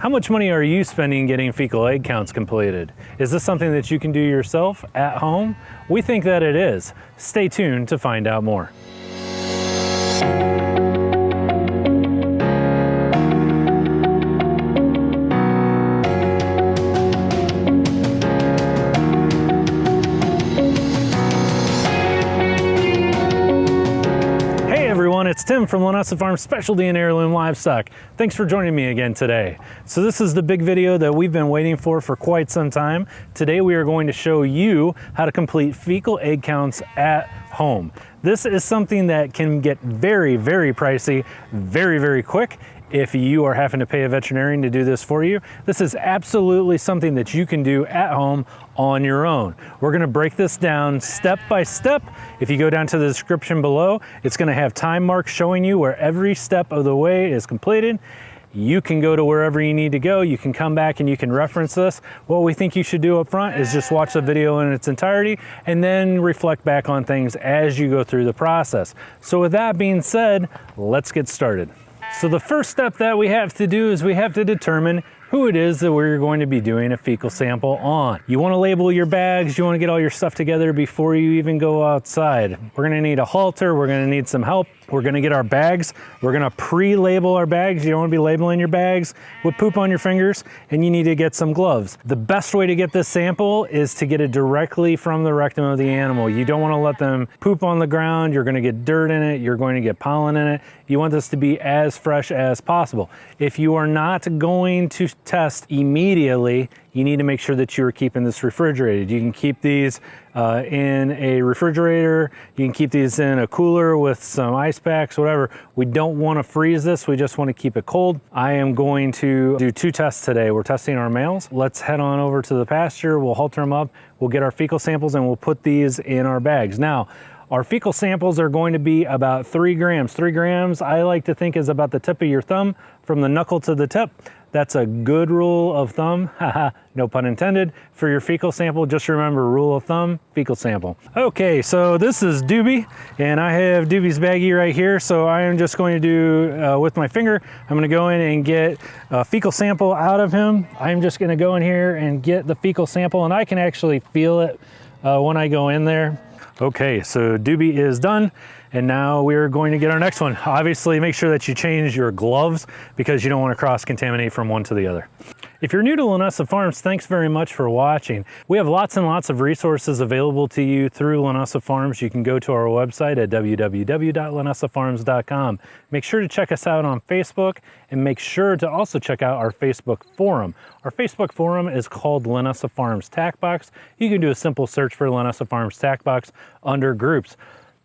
How much money are you spending getting fecal egg counts completed? Is this something that you can do yourself at home? We think that it is. Stay tuned to find out more. It's Tim from Linessa Farms Specialty and Heirloom Livestock. Thanks for joining me again today. So this is the big video that we've been waiting for quite some time. Today we are going to show you how to complete fecal egg counts at home. This is something that can get very, very pricey, very quick. If you are having to pay a veterinarian to do this for you, this is absolutely something that you can do at home on your own. We're gonna break this down step by step. If you go down to the description below, it's gonna have time marks showing you where every step of the way is completed. You can go to wherever you need to go. You can come back and you can reference this. What we think you should do up front is just watch the video in its entirety and then reflect back on things as you go through the process. So with that being said, let's get started. So the first step that we have to do is we have to determine who it is that we're going to be doing a fecal sample on. You want to label your bags, you want to get all your stuff together before you even go outside. We're going to need a halter, we're going to need some help. We're going to get our bags, we're going to pre-label our bags. You don't want to be labeling your bags with poop on your fingers, and you need to get some gloves. The best way to get this sample is to get it directly from the rectum of the animal. You don't want to let them poop on the ground, you're going to get dirt in it, you're going to get pollen in it. You want this to be as fresh as possible. If you are not going to test immediately, you need to make sure that you are keeping this refrigerated. You can keep these in a refrigerator, you can keep these in a cooler with some ice packs, whatever. We don't want to freeze this, we just want to keep it cold. I am going to do 2 tests today. We're testing our males. Let's head on over to the pasture, we'll halter them up, we'll get our fecal samples, and we'll put these in our bags. Now, our fecal samples are going to be about 3 grams. 3 grams, I like to think, is about the tip of your thumb from the knuckle to the tip. That's a good rule of thumb, haha, no pun intended. For your fecal sample, just remember, rule of thumb, fecal sample. Okay, so this is Doobie, and I have Doobie's baggie right here, so I am just going to do, with my finger, I'm gonna go in and get a fecal sample out of him. I'm just gonna go in here and get the fecal sample, and I can actually feel it when I go in there. Okay, so Doobie is done. And now we're going to get our next one. Obviously, make sure that you change your gloves because you don't want to cross-contaminate from one to the other. If you're new to Linessa Farms, thanks very much for watching. We have lots and lots of resources available to you through Linessa Farms. You can go to our website at www.linessafarms.com. Make sure to check us out on Facebook, and make sure to also check out our Facebook forum. Our Facebook forum is called Linessa Farms Tack Box. You can do a simple search for Linessa Farms Tack Box under groups.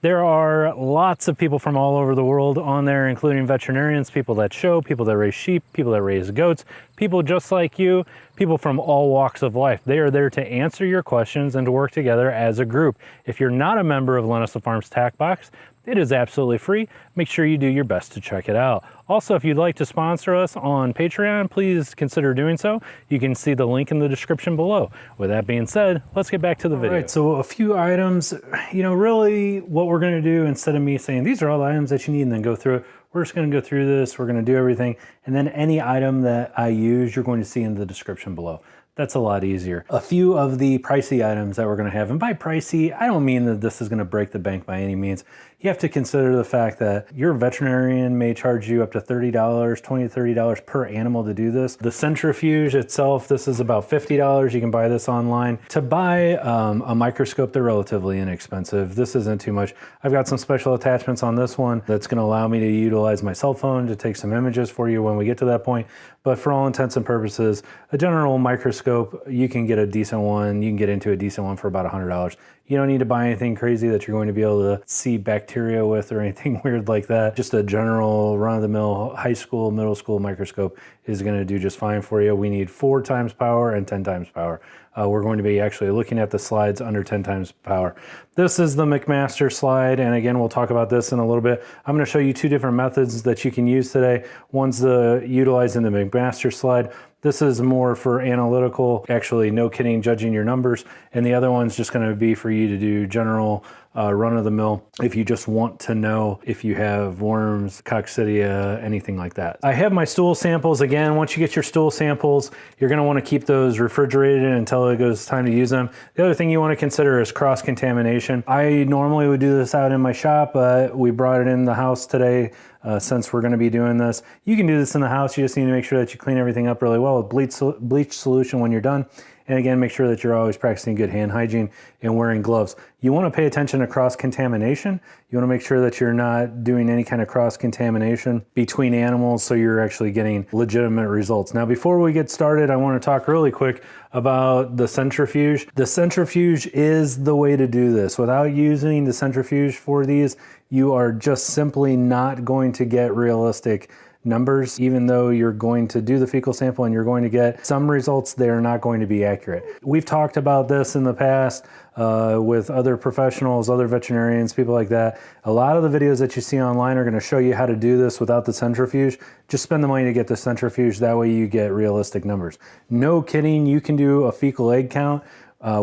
There are lots of people from all over the world on there, including veterinarians, people that show, people that raise sheep, people that raise goats, people just like you, people from all walks of life. They are there to answer your questions and to work together as a group. If you're not a member of Linessa Farms Tack Box, it is absolutely free. Make sure you do your best to check it out. Also, if you'd like to sponsor us on Patreon, please consider doing so. You can see the link in the description below. With that being said, let's get back to the video. All right, so a few items, you know, really what we're gonna do, instead of me saying, these are all the items that you need and then go through it, we're just gonna go through this, we're gonna do everything, and then any item that I use, you're going to see in the description below. That's a lot easier. A few of the pricey items that we're gonna have, and by pricey, I don't mean that this is gonna break the bank by any means. You have to consider the fact that your veterinarian may charge you up to $30, $20 to $30 per animal to do this. The Centrifuge itself, this is about $50. You can buy this online. To buy a microscope, they're relatively inexpensive. This isn't too much. I've got some special attachments on this one that's gonna allow me to utilize my cell phone to take some images for you when we get to that point. But for all intents and purposes, a general microscope, you can get a decent one. You can get into a decent one for about $100. You don't need to buy anything crazy that you're going to be able to see bacteria with or anything weird like that. Just a general run-of-the-mill high school, middle school microscope is going to do just fine for you. We need 4 times power and 10 times power. We're going to be actually looking at the slides under 10 times power. This is the McMaster slide, and again, we'll talk about this in a little bit. I'm going to show you 2 different methods that you can use today. One's utilizing the McMaster slide. This is more for analytical, actually no kidding, judging your numbers, and the other one's just going to be for you to do general run-of-the-mill if you just want to know if you have worms, Coccidia, anything like that. I have my stool samples. Again, once you get your stool samples, you're going to want to keep those refrigerated until it goes time to use them. The other thing you want to consider is cross-contamination. I normally would do this out in my shop, but we brought it in the house today since we're going to be doing this. You can do this in the house. You just need to make sure that you clean everything up really well with bleach solution when you're done. And again, make sure that you're always practicing good hand hygiene and wearing gloves. You want to pay attention to cross-contamination. You want to make sure that you're not doing any kind of cross-contamination between animals so you're actually getting legitimate results. Now, before we get started, I want to talk really quick about the centrifuge. The centrifuge is the way to do this. Without using the centrifuge for these, you are just simply not going to get realistic numbers. Even though you're going to do the fecal sample and you're going to get some results, they are not going to be accurate. We've talked about this in the past with other professionals, other veterinarians, people like that. A lot of the videos that you see online are going to show you how to do this without the centrifuge. Just spend the money to get the centrifuge. That way you get realistic numbers. No kidding, you can do a fecal egg count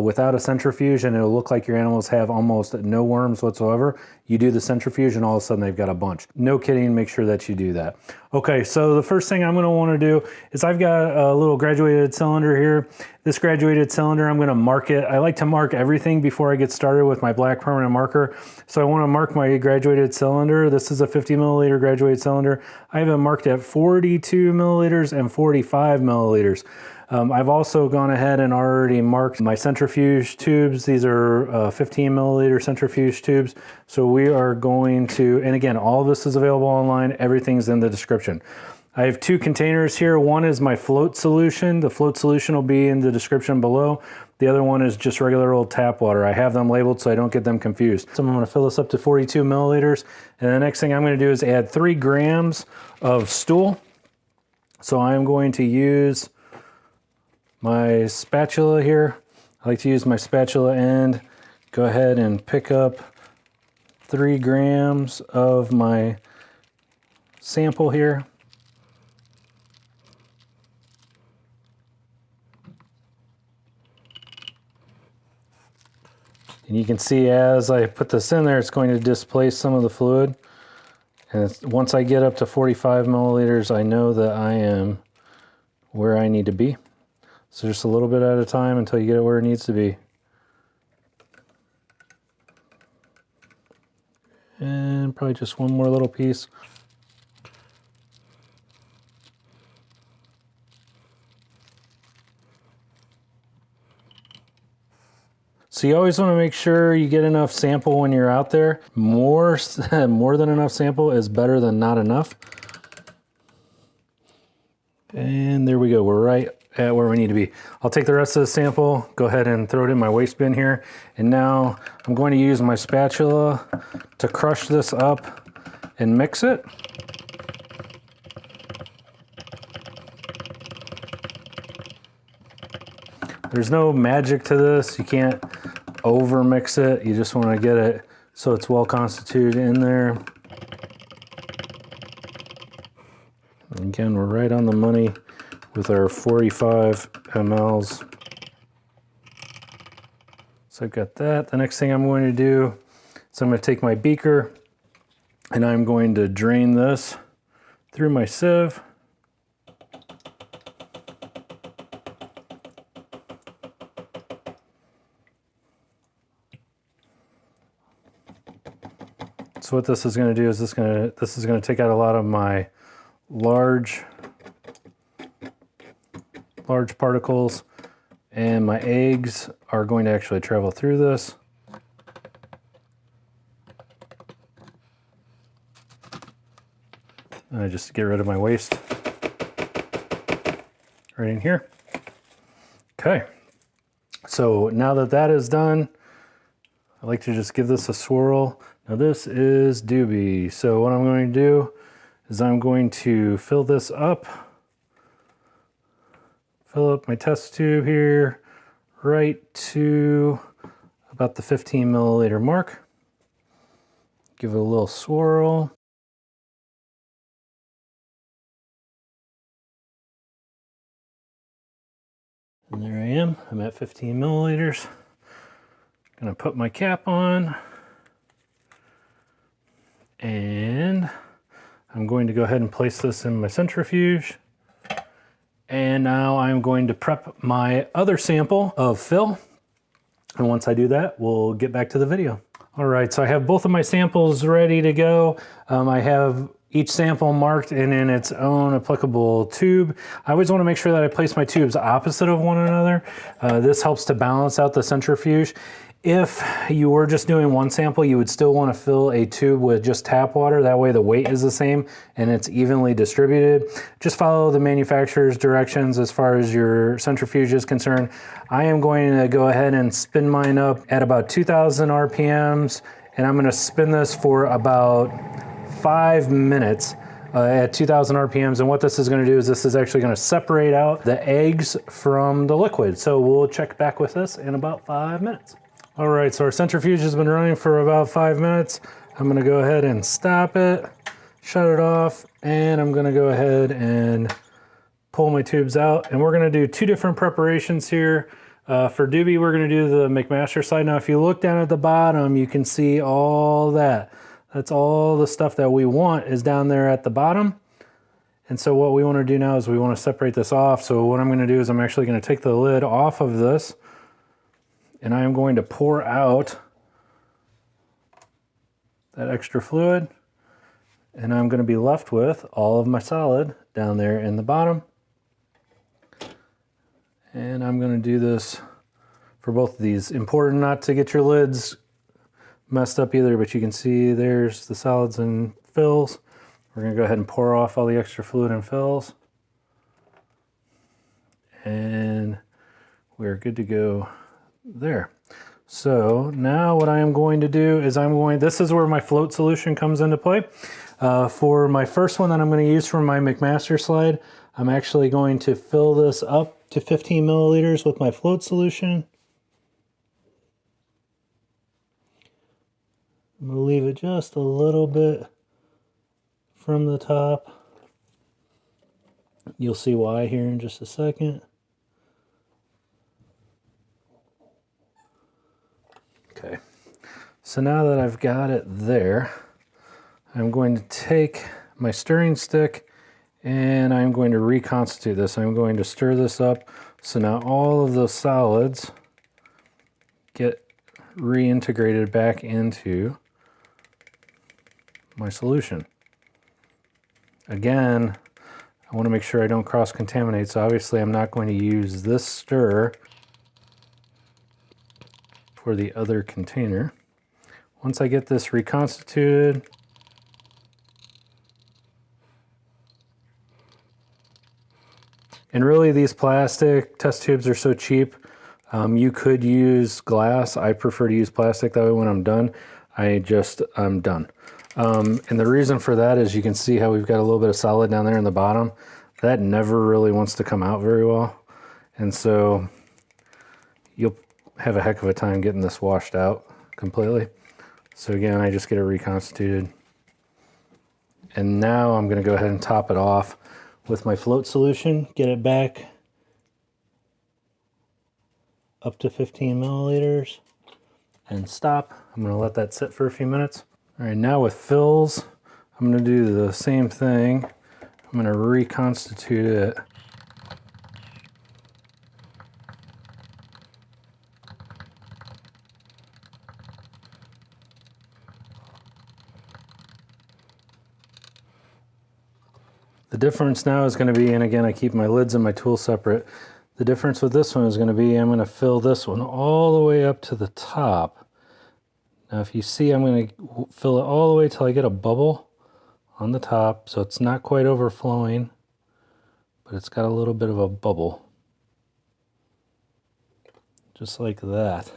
without a centrifuge and it'll look like your animals have almost no worms whatsoever. You do the centrifuge and all of a sudden they've got a bunch. No kidding, make sure that you do that. Okay, so the first thing I'm going to want to do is I've got a little graduated cylinder here. This graduated cylinder, I'm going to mark it. I like to mark everything before I get started with my black permanent marker. So I want to mark my graduated cylinder. This is a 50 milliliter graduated cylinder. I have it marked at 42 milliliters and 45 milliliters. I've also gone ahead and already marked my centrifuge tubes. These are 15 milliliter centrifuge tubes. So we are going to, and again, all of this is available online. Everything's in the description. I have two containers here. One is my float solution. The float solution will be in the description below. The other one is just regular old tap water. I have them labeled so I don't get them confused. So I'm going to fill this up to 42 milliliters. And the next thing I'm going to do is add 3 grams of stool. So I'm going to use my spatula here. I like to use my spatula end. Go ahead and pick up 3 grams of my sample here. And you can see as I put this in there, it's going to displace some of the fluid. And once I get up to 45 milliliters, I know that I am where I need to be. So just a little bit at a time until you get it where it needs to be. And probably just one more little piece. So you always want to make sure you get enough sample when you're out there. More than enough sample is better than not enough. And there we go. We're right at where we need to be. I'll take the rest of the sample, go ahead and throw it in my waste bin here. And now I'm going to use my spatula to crush this up and mix it. There's no magic to this. You can't over mix it. You just want to get it so it's well constituted in there. And again, we're right on the money with our 45 mLs. So I've got that. The next thing I'm going to do is I'm going to take my beaker and I'm going to drain this through my sieve. So what this is going to do is this is going to take out a lot of my large particles, and my eggs are going to actually travel through this. And I just get rid of my waste right in here. Okay, so now that that is done, I like to just give this a swirl. Now this is Doobie, so what I'm going to do is I'm going to fill this up. Fill up my test tube here right to about the 15 milliliter mark. Give it a little swirl. And there I am. I'm at 15 milliliters. Gonna put my cap on. And I'm going to go ahead and place this in my centrifuge. And now I'm going to prep my other sample of fill. And once I do that, we'll get back to the video. All right, so I have both of my samples ready to go. I have each sample marked and in its own applicable tube. I always want to make sure that I place my tubes opposite of one another. This helps to balance out the centrifuge. If you were just doing one sample, you would still want to fill a tube with just tap water. That way the weight is the same and it's evenly distributed. Just follow the manufacturer's directions as far as your centrifuge is concerned. I am going to go ahead and spin mine up at about 2,000 RPMs, and I'm going to spin this for about 5 minutes at 2,000 RPMs. And what this is going to do is this is actually going to separate out the eggs from the liquid. So we'll check back with this in about 5 minutes. All right, so our centrifuge has been running for about 5 minutes. I'm gonna go ahead and stop it, shut it off, and I'm gonna go ahead and pull my tubes out. And we're gonna do 2 different preparations here. For Doobie, we're gonna do the McMaster side. Now, if you look down at the bottom, you can see all that. That's all the stuff that we want is down there at the bottom. And so what we wanna do now is we wanna separate this off. So what I'm gonna do is I'm actually gonna take the lid off of this, and I am going to pour out that extra fluid, and I'm going to be left with all of my solid down there in the bottom. And I'm going to do this for both of these. Important not to get your lids messed up either, but you can see there's the solids and fills. We're going to go ahead and pour off all the extra fluid and fills. And we're good to go there. So now what I am going to do is this is where my float solution comes into play. For my first one that I'm going to use for my McMaster slide, I'm actually going to fill this up to 15 milliliters with my float solution. I'm going to leave it just a little bit from the top. You'll see why here in just a second. Okay, so now that I've got it there, I'm going to take my stirring stick and I'm going to reconstitute this. I'm going to stir this up so now all of those solids get reintegrated back into my solution. Again, I want to make sure I don't cross-contaminate, so obviously I'm not going to use this stir for the other container. Once I get this reconstituted, and really these plastic test tubes are so cheap, you could use glass. I prefer to use plastic, that way when I'm done, I'm done. And the reason for that is you can see how we've got a little bit of solid down there in the bottom. That never really wants to come out very well. And so you'll have a heck of a time getting this washed out completely. So again, I just get it reconstituted. And now I'm going to go ahead and top it off with my float solution, get it back up to 15 milliliters and stop. I'm going to let that sit for a few minutes. All right, now with fills, I'm going to do the same thing. I'm going to reconstitute it. The difference now is going to be, and again, I keep my lids and my tools separate. The difference with this one is going to be, I'm going to fill this one all the way up to the top. Now, if you see, I'm going to fill it all the way till I get a bubble on the top, so it's not quite overflowing, but it's got a little bit of a bubble. Just like that.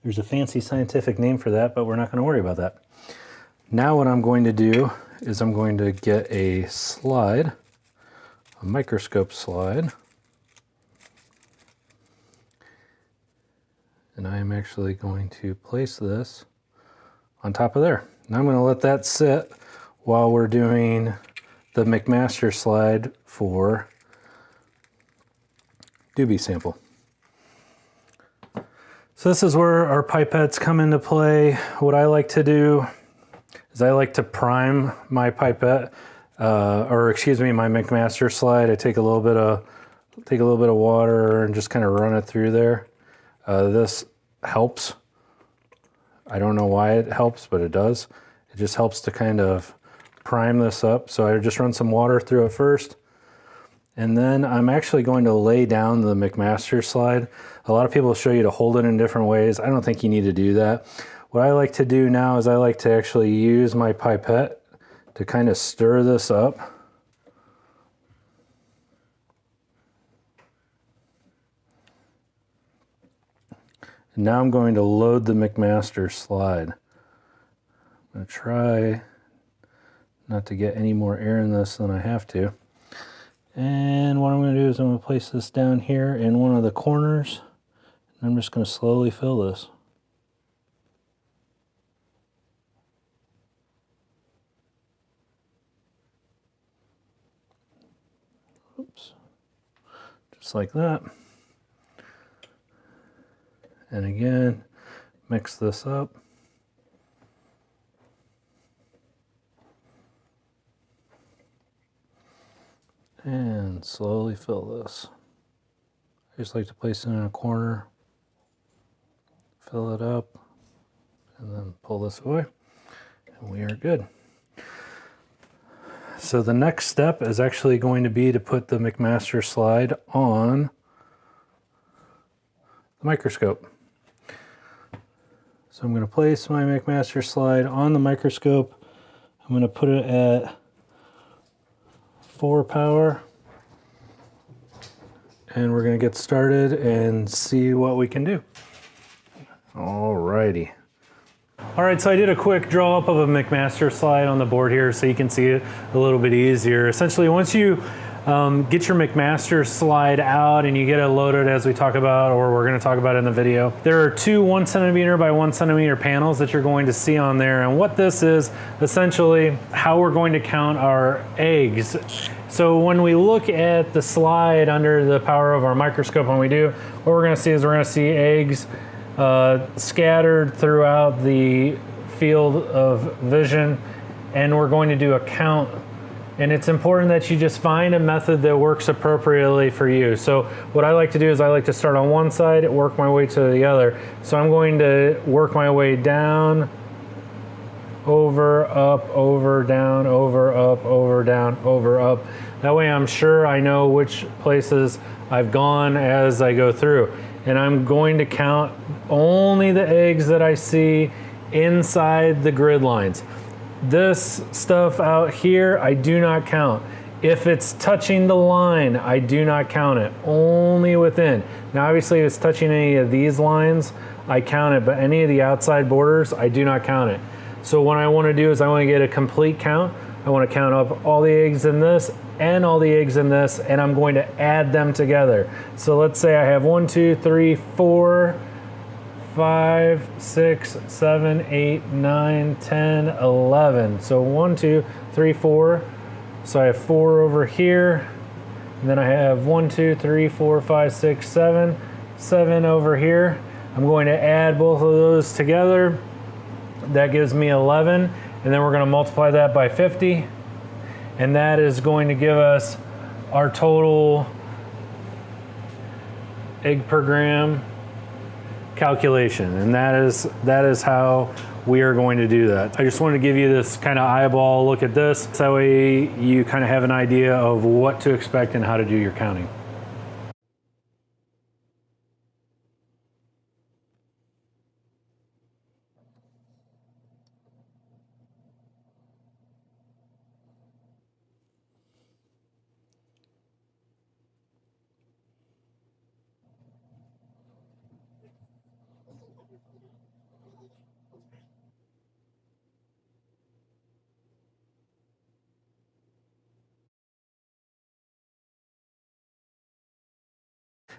There's a fancy scientific name for that, but we're not going to worry about that. Now what I'm going to do is I'm going to get a slide, a microscope slide, and I am actually going to place this on top of there. Now I'm going to let that sit while we're doing the McMaster slide for Doobie sample. So this is where our pipettes come into play. What I like to do is I like to prime my pipette, or excuse me, my McMaster slide. I take a little bit of water and just kind of run it through there. This helps. I don't know why it helps, but it does. It just helps to kind of prime this up. So I just run some water through it first. And then I'm actually going to lay down the McMaster slide. A lot of people show you to hold it in different ways. I don't think you need to do that. What I like to do now is I like to actually use my pipette to kind of stir this up. And now I'm going to load the McMaster slide. I'm going to try not to get any more air in this than I have to. And what I'm going to do is I'm going to place this down here in one of the corners. And I'm just going to slowly fill this. Oops. Just like that. And again, mix this up. And slowly fill this. I just like to place it in a corner, fill it up, and then pull this away, and we are good. So the next step is actually going to be to put the McMaster slide on the microscope. So I'm going to place my McMaster slide on the microscope. I'm going to put it at 4 power, and we're going to get started and see what we can do. Alrighty. Alright, so I did a quick draw up of a McMaster slide on the board here so you can see it a little bit easier. Essentially, once you get your McMaster slide out and you get it loaded, as we talk about, or we're going to talk about in the video, there are 2 1 centimeter by 1 centimeter panels that you're going to see on there. And what this is essentially how we're going to count our eggs. So when we look at the slide under the power of our microscope, when we do, what we're going to see is we're going to see eggs scattered throughout the field of vision, and we're going to do a count. And it's important that you just find a method that works appropriately for you. So what I like to do is I like to start on one side and work my way to the other. So I'm going to work my way down, over, up, over, down, over, up, over, down, over, up. That way I'm sure I know which places I've gone as I go through. And I'm going to count only the eggs that I see inside the grid lines. This stuff out here, I do not count. If it's touching the line, I do not count it, only within. Now obviously if it's touching any of these lines, I count it, but any of the outside borders, I do not count it. So what I want to do is I want to get a complete count. I want to count up all the eggs in this and all the eggs in this, and I'm going to add them together. So let's say I have 1, 2, 3, 4, 5, 6, 7, 8, 9, 10, 11. So 1, 2, 3, 4. So I have 4 over here. And then I have 1, 2, 3, 4, 5, 6, 7. 7 over here. I'm going to add both of those together. That gives me 11. And then we're going to multiply that by 50. And that is going to give us our total egg per gram calculation, and that is how we are going to do that. I just wanted to give you this kind of eyeball look at this, so that way you kind of have an idea of what to expect and how to do your counting.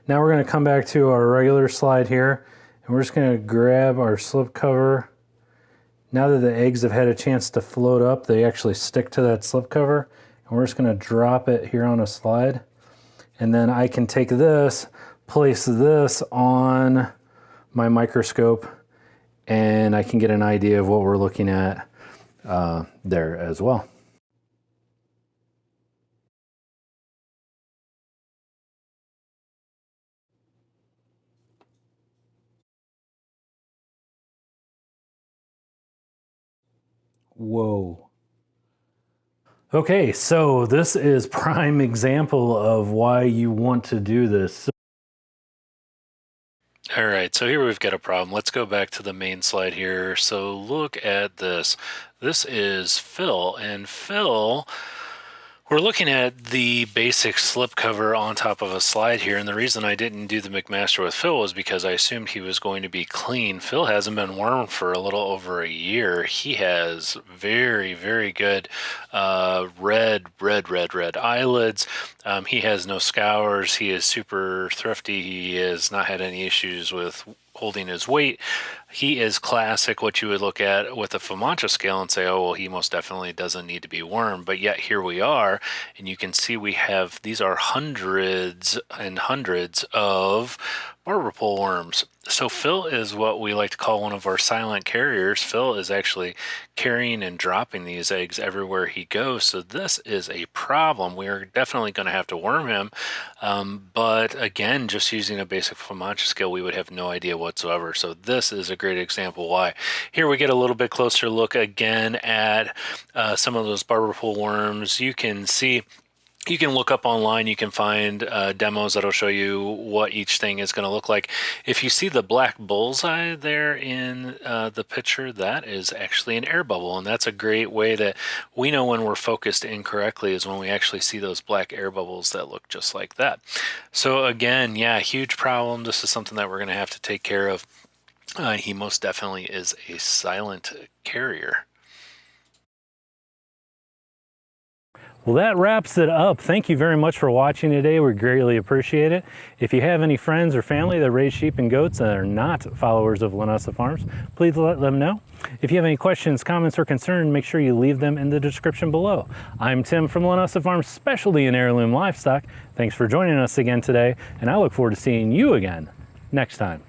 Now we're going to come back to our regular slide here, and we're just going to grab our slip cover. Now that the eggs have had a chance to float up, they actually stick to that slip cover, and we're just going to drop it here on a slide. And then I can take this, place this on my microscope and I can get an idea of what we're looking at there as well. Whoa. Okay, so this is prime example of why you want to do this. All right, so here we've got a problem. Let's go back to the main slide here. So look at this. This is Phil, and Phil, we're looking at the basic slip cover on top of a slide here, and the reason I didn't do the McMaster with Phil was because I assumed he was going to be clean. Phil hasn't been wormed for a little over a year. He has very, very good red eyelids. He has no scours. He is super thrifty. He has not had any issues with holding his weight. He is classic what you would look at with a FOMACHA scale and say, oh, well, he most definitely doesn't need to be wormed. But yet here we are, and you can see we have, these are hundreds and hundreds of barber pole worms. So Phil is what we like to call one of our silent carriers. Phil is actually carrying and dropping these eggs everywhere he goes. So this is a problem. We are definitely going to have to worm him. But again, just using a basic FOMACHA scale, we would have no idea whatsoever. So this is a great example why. Here we get a little bit closer look again at some of those barber pole worms. You can see, you can look up online, you can find demos that'll show you what each thing is going to look like. If you see the black bullseye there in the picture, that is actually an air bubble, and that's a great way that we know when we're focused incorrectly is when we actually see those black air bubbles that look just like that. So again, yeah, huge problem. This is something that we're going to have to take care of. He most definitely is a silent carrier. Well, that wraps it up. Thank you very much for watching today. We greatly appreciate it. If you have any friends or family that raise sheep and goats that are not followers of Linessa Farms, please let them know. If you have any questions, comments, or concerns, make sure you leave them in the description below. I'm Tim from Linessa Farms, specialty in heirloom livestock. Thanks for joining us again today, and I look forward to seeing you again next time.